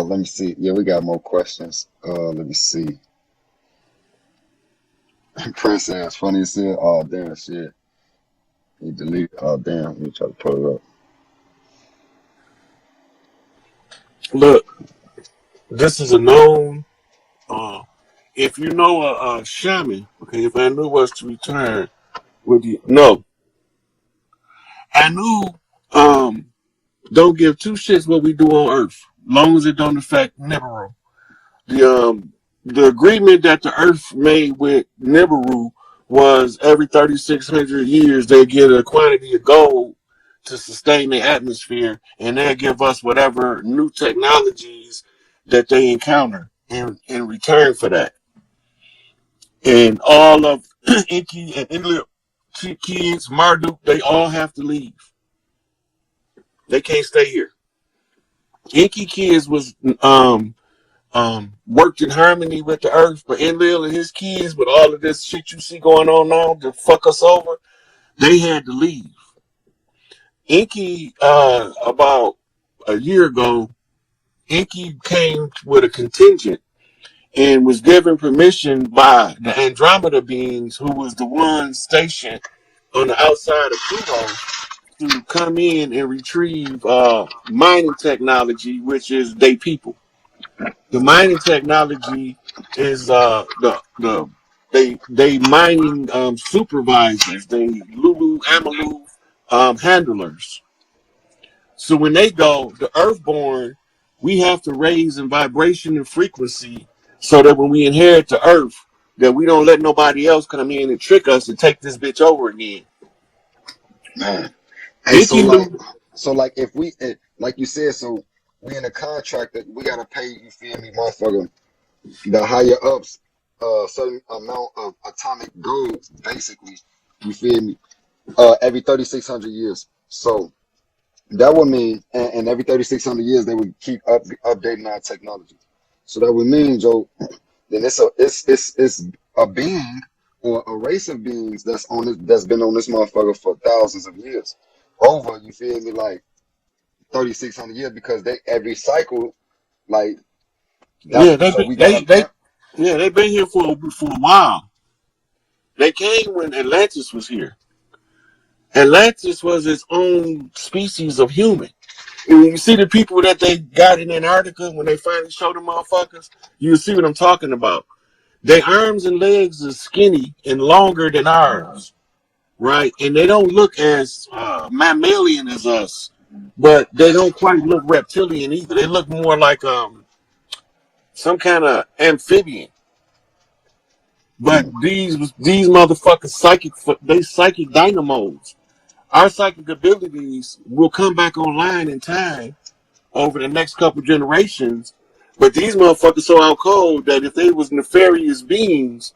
let me see. Yeah, we got more questions. Let me see. Prince ass funny as hell. Oh damn shit. He deleted. Oh damn. Let me try to pull it up. Look, this is a known. Uh, if you know a shaman, okay, if Anu was to return, would you? No, Anu don't give two shits what we do on Earth, long as it don't affect Nibiru. The agreement that the Earth made with Nibiru was every 3,600 years they get a quantity of gold to sustain the atmosphere, and they'll give us whatever new technologies that they encounter in return for that. And all of Inky and Inlip kids, Marduk, they all have to leave. They can't stay here. Inky kids was worked in harmony with the earth, but Enlil and his kids, with all of this shit you see going on now to fuck us over, they had to leave. Inky, about a year ago, Inky came with a contingent and was given permission by the Andromeda beings, who was the ones stationed on the outside of Pluto, to come in and retrieve mining technology, which is they people. The mining technology is they mining supervisors, they Lulu Amalu handlers. So when they go, the Earthborn, we have to raise in vibration and frequency so that when we inherit the Earth, that we don't let nobody else come in and trick us and take this bitch over again. Man. Hey, Inky knew. so like if we, like you said, so we in a contract that we gotta pay. You feel me, motherfucker? The higher ups, certain amount of atomic gold, basically. You feel me? Every 3,600 years. So that would mean, and every 3,600 years they would keep updating our technology. So that would mean, Joe, then it's a being or a race of beings that's on this, that's been on this motherfucker for thousands of years. Over, you feel me, like 3,600 years, because they every cycle, like Yeah, that's so we got they've been here for a while. They came when Atlantis was here. Atlantis was its own species of human. And when you see the people that they got in Antarctica, when they finally showed the motherfuckers, you see what I'm talking about. Their arms and legs are skinny and longer than ours, right? And they don't look as mammalian as us, but they don't quite look reptilian either. They look more like some kind of amphibian. But these motherfuckers psychic dynamos. Our psychic abilities will come back online in time over the next couple generations. But these motherfuckers so out cold that if they was nefarious beings,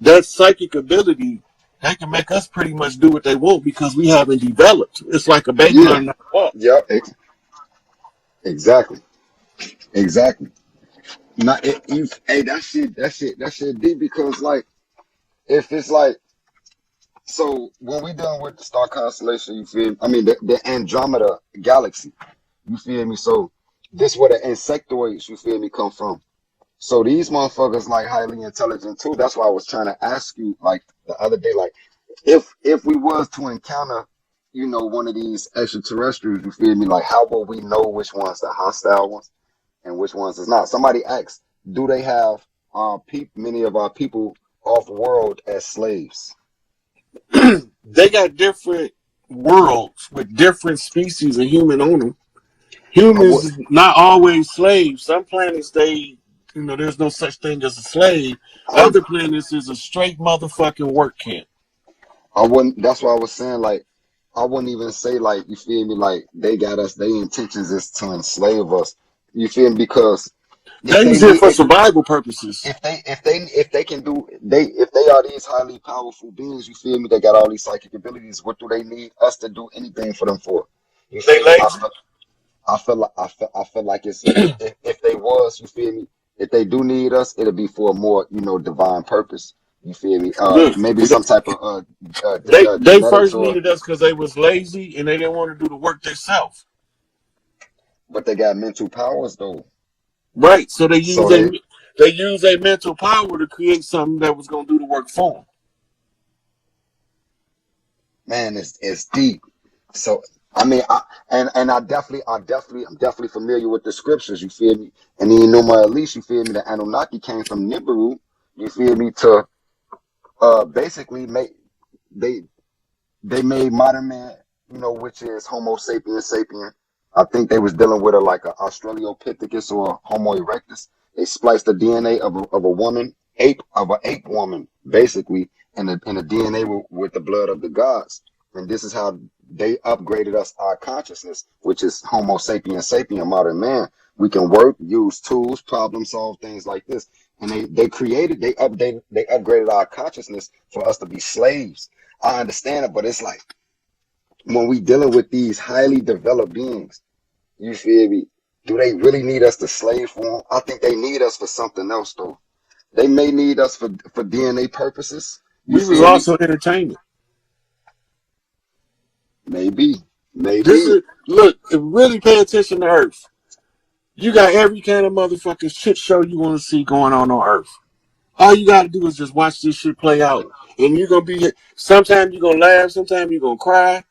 that psychic ability, they can make us pretty much do what they want because we haven't developed. It's like a baby yeah, learning how to walk. yep, exactly, exactly. Not hey, that shit deep, because like if it's like, so when we done with the star constellation, you feel me? I mean the Andromeda galaxy, you feel me? So this where the insectoids, you feel me, come from. So these motherfuckers like highly intelligent too. That's why I was trying to ask you like the other day, like if we was to encounter, one of these extraterrestrials, you feel me, like how will we know which ones the hostile ones and which ones is not? Somebody asked, do they have many of our people off world as slaves? They got different worlds with different species of human on them. Humans is not always slaves. Some planets there's no such thing as a slave. I, Other planets is a straight motherfucking work camp. I wouldn't. That's why I was saying, like, I wouldn't even say, like, you feel me, like they got us. Their intentions is to enslave us. You feel me? Because if They they use it need, for survival purposes. if they can do, if they are these highly powerful beings, you feel me? They got all these psychic abilities. What do they need us to do anything for them for? You They feel me? lazy. I feel like it's, if they was, you feel me? If they do need us, it'll be for a more, divine purpose. You feel me? Look, Maybe some type of they genetics, first or needed us because they was lazy and they didn't want to do the work themselves. but they got mental powers though. Right. So So they, they use a mental power to create something that was gonna do the work for them. man, it's deep. So I mean, and I'm definitely familiar with the scriptures. You feel me? And then you know my at least you feel me. The Anunnaki came from Nibiru. You feel me? To basically make they they made modern man, which is Homo sapiens sapien. I think they was dealing with like a Australopithecus or a Homo erectus. They spliced the DNA of a woman, of an ape woman, basically, and the DNA with the blood of the gods. And this is how they upgraded us our consciousness, which is Homo sapiens sapien, modern man. We can work, use tools, problem solve, things like this. And they upgraded our consciousness for us to be slaves. I understand it, but it's like when we dealing with these highly developed beings, you feel me? Do they really need us to slave for them? I think they need us for something else, though. They may need us for DNA purposes. You We was feel me? also entertainment. Maybe, This maybe. is look, if you really pay attention to Earth. You got every kind of motherfucking shit show you want to see going on Earth. All you gotta do is just watch this shit play out. And you're gonna be sometimes you're gonna laugh, sometimes you're gonna cry,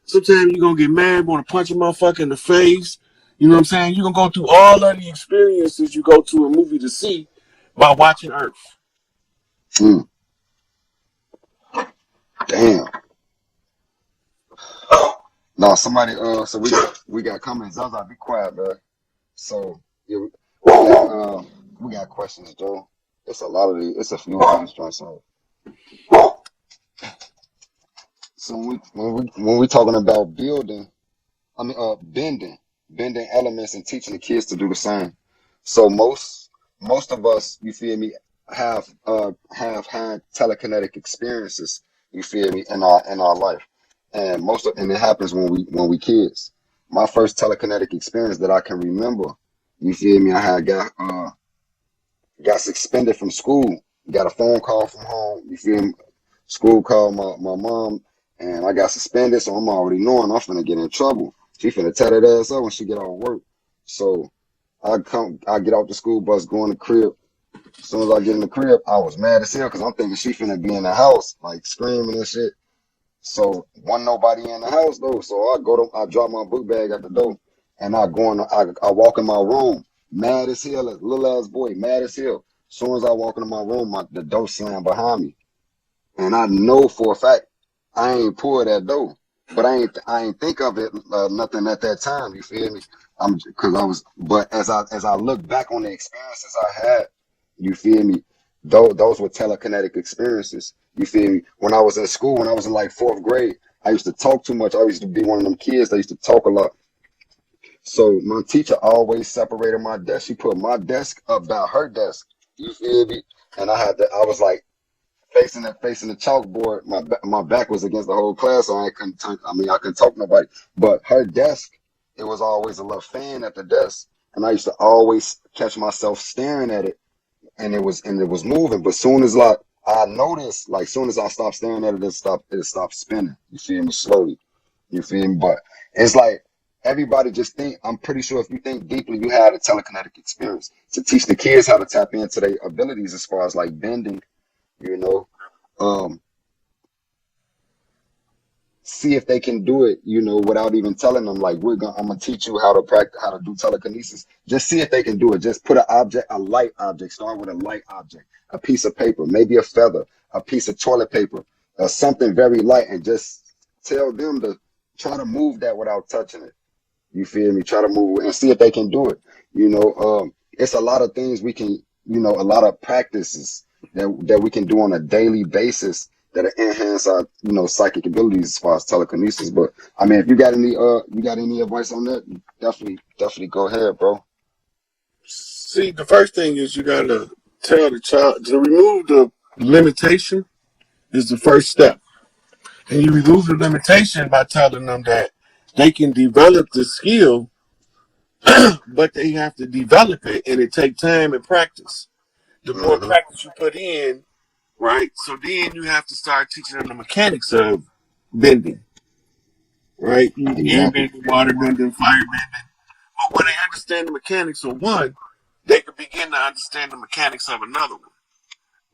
sometimes you're gonna get mad, wanna punch a motherfucker in the face. You know what I'm saying? You're gonna go through all of the experiences you go to a movie to see by watching Earth. Mm, damn. No, somebody. So we got comments. Zaza, be quiet, bro. So yeah, we got questions, Joe. It's a lot of these. It's a few of these joints. So when we talking about building, I mean bending elements and teaching the kids to do the same. So most of us, you feel me, have had telekinetic experiences. You feel me in our life, and it happens when we kids. My first telekinetic experience that I can remember, you feel me, I had got suspended from school. Got a phone call from home. You feel me? School called my mom, and I got suspended, so I'm already knowing I'm finna get in trouble. She finna tear that ass up when she get out of work. So I get off the school bus, go in the crib. As soon as I get in the crib, I was mad as hell because I'm thinking she finna be in the house, like screaming and shit. So wasn't nobody in the house though. So I drop my book bag at the door, and I walk in my room, mad as hell, as little ass boy, mad as hell. As soon as I walk into my room, the door slammed behind me. And I know for a fact I ain't pulled that door, but I ain't think of it nothing at that time. You feel me? Because but as I look back on the experiences I had, you feel me? Those were telekinetic experiences. You feel me? When I was in school, when I was in like fourth grade, I used to talk too much. I used to be one of them kids that used to talk a lot. So my teacher always separated my desk. She put my desk up by her desk. You feel me? And I was like facing the chalkboard. My back was against the whole class, so I couldn't talk to nobody. But her desk, it was always a little fan at the desk, and I used to always catch myself staring at it, and it was moving. But soon as like I noticed, like soon as I stopped staring at it, it stopped spinning. You feel me? Slowly. You feel me? But it's like everybody just think. I'm pretty sure if you think deeply, you had a telekinetic experience to teach the kids how to tap into their abilities as far as like bending, you know, um, see if they can do it, without even telling them, like, I'm gonna teach you how to practice, how to do telekinesis. Just see if they can do it. Just put a light object, start with a light object, a piece of paper, maybe a feather, a piece of toilet paper, something very light, and just tell them to try to move that without touching it. You feel me? Try to move and see if they can do it. It's a lot of things we can, a lot of practices that we can do on a daily basis that enhance our, psychic abilities as far as telekinesis. But I mean, if you got any advice on that, definitely go ahead, bro. See, the first thing is you gotta tell the child to remove the limitation is the first step. And you remove the limitation by telling them that they can develop the skill, but they have to develop it and it takes time and practice. The more Hmm. practice you put in, right? So then you have to start teaching them the mechanics of bending, right? Air Exactly. bending, water bending, fire bending. But when they understand the mechanics of one, they can begin to understand the mechanics of another one.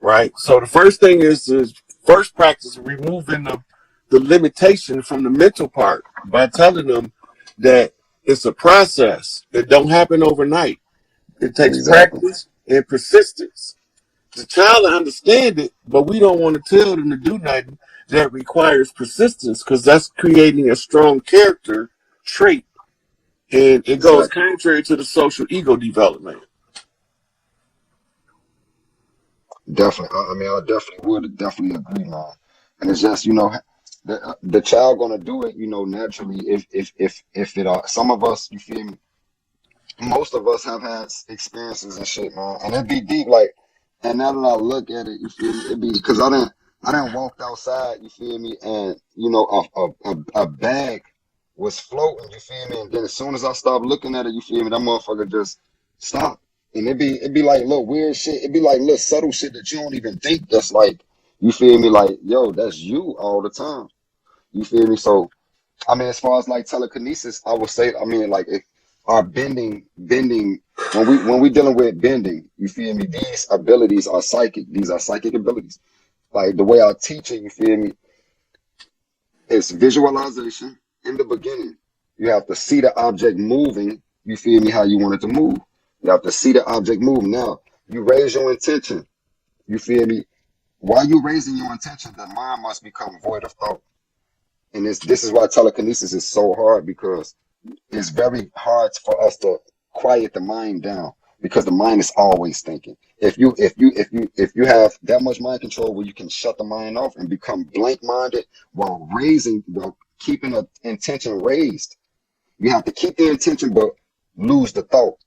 Right? So the first thing is to first practice removing the limitation from the mental part by telling them that it's a process. It don't happen overnight. It takes Exactly. practice and persistence. The child will understand it, but we don't want to tell them to do nothing that requires persistence because that's creating a strong character trait, and it goes Exactly. contrary to the social ego development. Definitely. I mean, I definitely would definitely agree, man. And it's just, the child gonna do it, naturally. If it are some of us, you feel me? Most of us have had experiences and shit, man. And it'd be deep, like, and now that I look at it, you feel me? It'd be because I didn't walked outside, you feel me? And a bag was floating, you feel me? And then as soon as I stopped looking at it, you feel me? That motherfucker just stopped. And it'd be like little weird shit. It'd be like little subtle shit that you don't even think that's like, you feel me? Like, yo, that's you all the time. You feel me? So I mean, as far as like telekinesis, I would say, I mean, like if our bending, when we dealing with bending, you feel me? These abilities are psychic. These are psychic abilities. Like the way I teach it, you feel me? It's visualization in the beginning. You have to see the object moving. You feel me? How you want it to move. You have to see the object move. Now you raise your intention. You feel me? While you raising your intention, the mind must become void of thought. And this is why telekinesis is so hard because it's very hard for us to quiet the mind down because the mind is always thinking. If you have that much mind control where you can shut the mind off and become blank minded while keeping the intention raised, you have to keep the intention but lose the thought.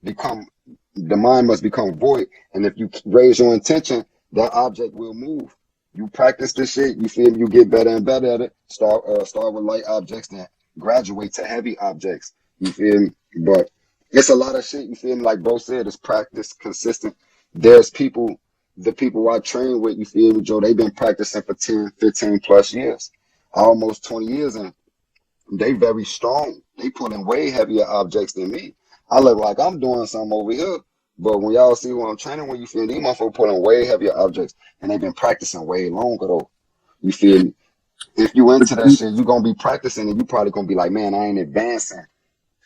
Become the mind must become void, and if you raise your intention, that object will move. You practice this shit, you feel me? You get better and better at it. Start with light objects, then graduate to heavy objects. You feel me? But it's a lot of shit. You feel me? Like bro said, it's practice, consistent. There's the people I train with. You feel me, Joe? They've been practicing for 10, 15 plus years, almost 20 years, and they very strong. They pulling way heavier objects than me. I look like I'm doing something over here. But when y'all see who I'm training with, you feel me? These motherfuckers pulling way heavier objects. And they've been practicing way longer though. You feel me? If you into that shit, you're gonna be practicing and you probably gonna be like, man, I ain't advancing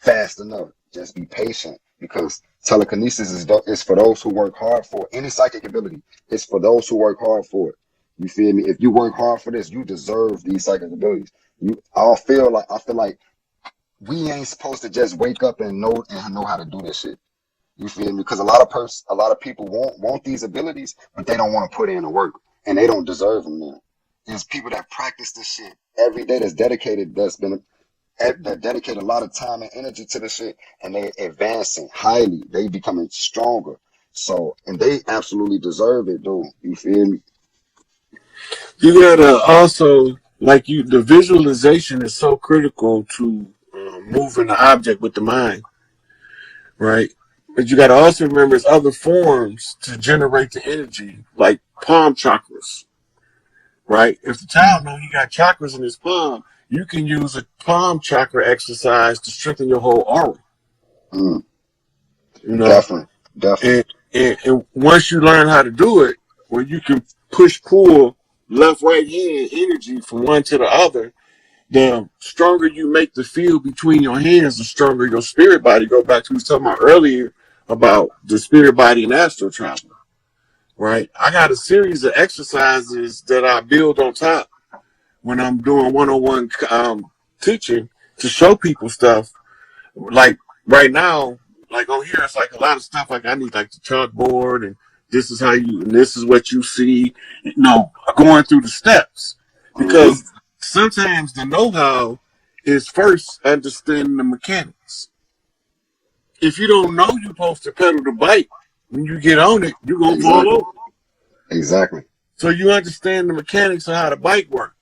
fast enough. Just be patient. Because telekinesis is for those who work hard for it. Any psychic ability. It's for those who work hard for it. You feel me? If you work hard for this, you deserve these psychic abilities. I feel like we ain't supposed to just wake up and know how to do this shit. You feel me? Because a lot of people want these abilities, but they don't want to put in the work, and they don't deserve them. Now, there's people that practice this shit every day. That dedicate a lot of time and energy to this shit, and they advancing highly. They becoming stronger. So, and they absolutely deserve it, dude. You feel me? You gotta also the visualization is so critical to moving the object with the mind, right? But you gotta also remember there's other forms to generate the energy, like palm chakras, right? If the child know he got chakras in his palm, you can use a palm chakra exercise to strengthen your whole aura. Mm, You know, definitely, definitely. and once you learn how to do it, where you can push pull left right hand energy from one to the other, the stronger you make the field between your hands, the stronger your spirit body. Go back to what we was talking about earlier about the spirit body and astral travel, right? I got a series of exercises that I build on top when I'm doing one-on-one teaching to show people stuff. Like right now, like on here, it's like a lot of stuff. Like I need like the chalkboard, and this is how you, and this is what you see. Going through the steps Mm-hmm. because sometimes the know-how is first understanding the mechanics. If you don't know you're supposed to pedal the bike, when you get on it, you're gonna fall Exactly, over. exactly. So you understand the mechanics of how the bike works.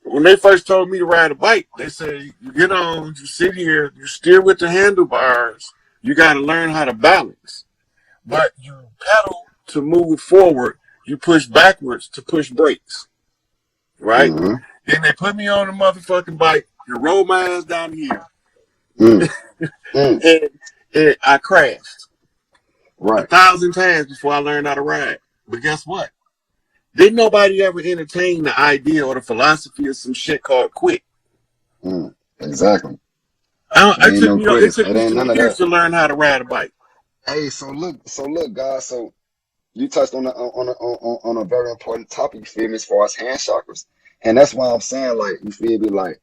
When they first told me to ride a bike, they say you get on, you sit here, you steer with the handlebars. You got to learn how to balance, but you pedal to move forward. You push backwards to push brakes, right? Mm-hmm. Then they put me on the motherfucking bike and roll my ass down here, Mm, mm, and I crashed. Right. 1,000 times before I learned how to ride. But guess what? Didn't nobody ever entertain the idea or the philosophy of some shit called quit. Exactly. It There ain't took no me it quitters. took It me ain't some none of years that. to learn how to ride a bike. Hey, so look, guys. So you touched on a very important topic. You feel me? As far as hand chakras, and that's why I'm saying, like, you feel me? Like,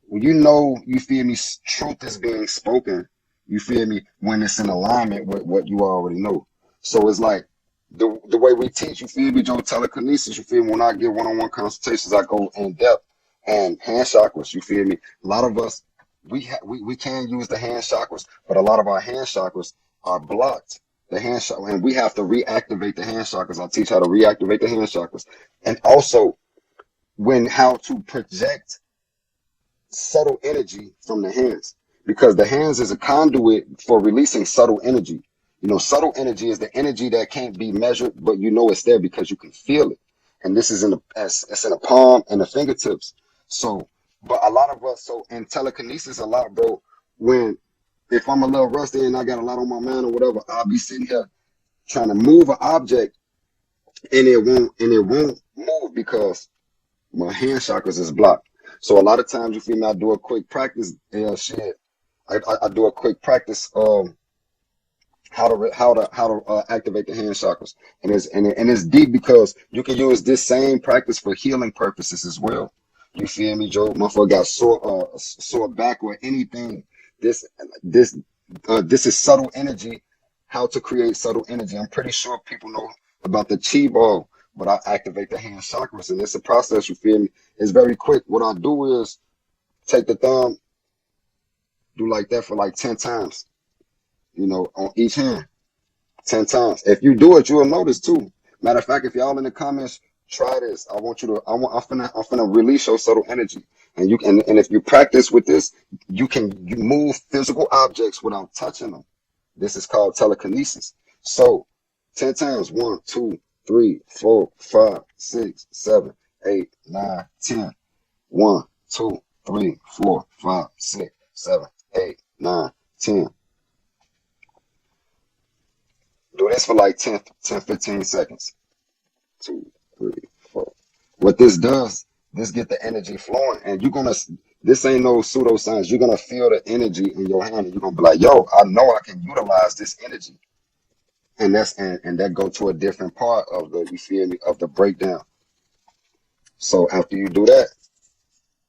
when you feel me, truth is being spoken, you feel me, when it's in alignment with what you already know. So it's like the way we teach, you feel me, Joe, telekinesis, you feel me, when I give one-on-one consultations, I go in depth. And hand chakras, you feel me? A lot of us, we can use the hand chakras, but a lot of our hand chakras are blocked. The hand chakra, and we have to reactivate the hand chakras. I teach how to reactivate the hand chakras. And also when how to project subtle energy from the hands, because the hands is a conduit for releasing subtle energy. You know, subtle energy is the energy that can't be measured, but you know it's there because you can feel it. And this is in the it's in the palm and the fingertips. So, but a lot of us, so in telekinesis, a lot, bro. When if I'm a little rusty and I got a lot on my mind or whatever, I'll be sitting here trying to move an object and it won't move because my hand chakras is blocked. So a lot of times, you feel me, I do a quick practice. Shit, I do a quick practice. How to activate the hand chakras, and it's deep because you can use this same practice for healing purposes as well. You feel me, Joe? Motherfucker got sore back or anything. This this this is subtle energy. How to create subtle energy. I'm pretty sure people know about the chi ball, but I activate the hand chakras, and it's a process. You feel me? It's very quick. What I do is take the thumb, do like that for like 10 times. You know, on each hand. 10 times. If you do it, you'll notice too. Matter of fact, if y'all in the comments, try this. I want you to, I'm finna release your subtle energy. And and if you practice with this, you move physical objects without touching them. This is called telekinesis. So 10 times, 1, 2, 3, 4, 5, 6, 7, 8, 9, 10. 1, 2, 3, 4, 5, 6, 7, 8, 9, 10. Do this for like 15 seconds. 2, 3, 4. What this does, this get the energy flowing, and you're gonna. This ain't no pseudoscience. You're gonna feel the energy in your hand, and you're gonna be like, "Yo, I know I can utilize this energy," and and that go to a different part of the, you feel me, of the breakdown. So after you do that,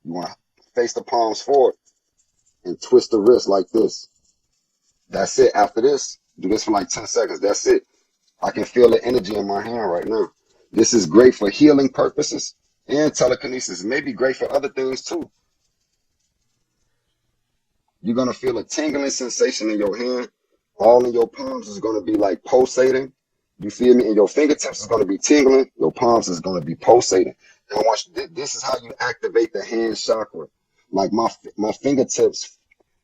you want to face the palms forward and twist the wrist like this. That's it. After this, do this for like 10 seconds. That's it. I can feel the energy in my hand right now. This is great for healing purposes and telekinesis. It may be great for other things too. You're going to feel a tingling sensation in your hand. All in your palms is going to be like pulsating. You feel me? And your fingertips is going to be tingling. Your palms is going to be pulsating. And this is how you activate the hand chakra. Like my fingertips,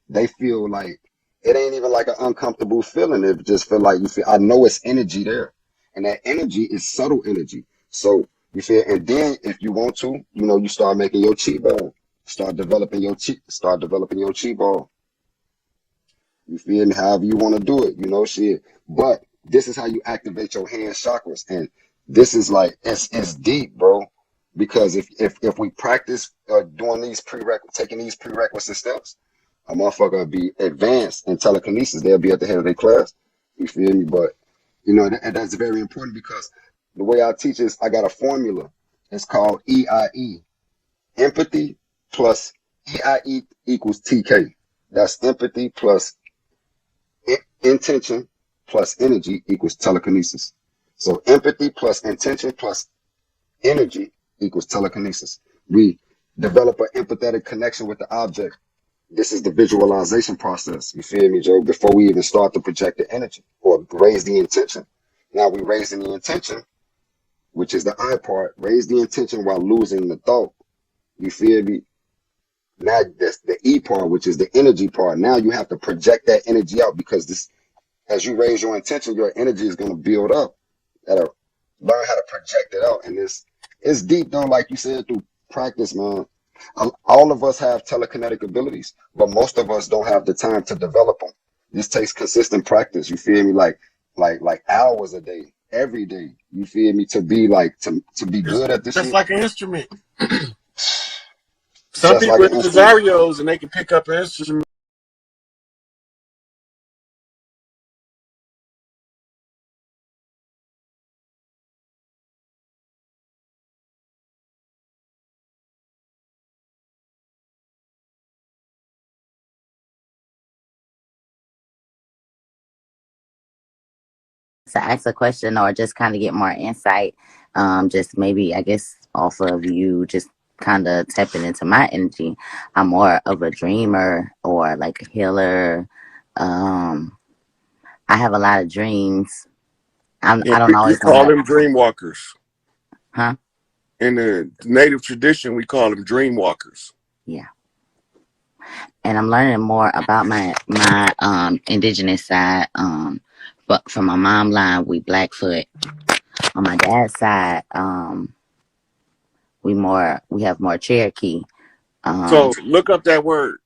they feel like it ain't even like an uncomfortable feeling. It just feel like you feel. I know it's energy there, and that energy is subtle energy. So you feel, and then if you want to, you start making your chi ball. Start developing your chi ball. You feel me? However you want to do it, shit. But this is how you activate your hand chakras, and this is like it's deep, bro. Because if we practice doing taking these prerequisite steps, a motherfucker will be advanced in telekinesis. They'll be at the head of their class. You feel me? But and that's very important because the way I teach is I got a formula. It's called EIE. Empathy plus EIE equals TK. That's empathy plus intention plus energy equals telekinesis. So empathy plus intention plus energy equals telekinesis. We develop an empathetic connection with the object. This is the visualization process. You feel me, Joe? Before we even start to project the energy or raise the intention. Now we raising the intention, which is the I part. Raise the intention while losing the thought. You feel me? Now that's the E part, which is the energy part. Now you have to project that energy out because as you raise your intention, your energy is going to build up. You gotta learn how to project it out. And it's deep though, like you said, through practice, man. All of us have telekinetic abilities, but most of us don't have the time to develop them. This takes consistent practice. You feel me? Like like hours a day, every day. You feel me? To be like to be It's good at the just shit, like an instrument. Some just like people an are instrument. Cesarios and they can pick up an instrument. To ask a question or just kind of get more insight. Just maybe, I guess, off of you just kind of tapping into my energy. I'm more of a dreamer or like a healer. Um, I have a lot of dreams. Yeah, I don't we always know call how, them dream walkers. huh? In the native tradition, we call them dream walkers. Yeah. And I'm learning more about my indigenous side. But from my mom line, we Blackfoot. On my dad's side, we have more Cherokee. So Um, look up that word.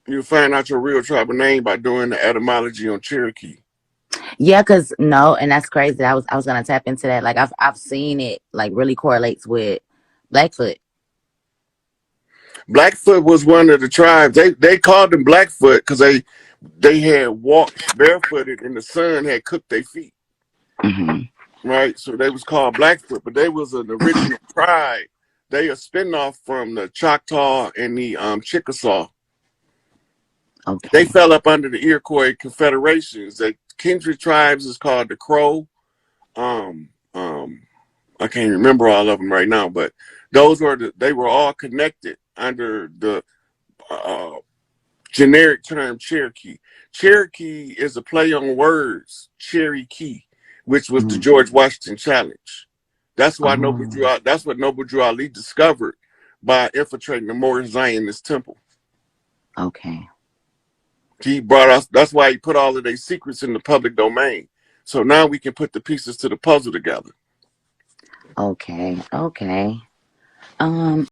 You'll find out your real tribal name by doing the etymology on Cherokee. Yeah, cause no, and that's crazy. I was gonna tap into that. Like I've seen it like really correlates with Blackfoot. Blackfoot was one of the tribes. They called them Blackfoot because they had walked barefooted and the sun had cooked their feet. Hmm. Right? So they was called Blackfoot, but they was an original tribe. They a spinoff from the Choctaw and the Chickasaw. They Okay. fell up under the Iroquois confederations. The kindred tribes is called the Crow. Um, um, I can't remember all of them right now, but they were all connected under the uh, generic term Cherokee. Cherokee is a play on words, Cherry Key, which was the Mm. George Washington Challenge. Oh, That's what Noble Drew Ali discovered by infiltrating the Moorish Zionist temple. okay. He brought us. That's why he put all of their secrets in the public domain. So now we can put the pieces to the puzzle together. Okay. Okay.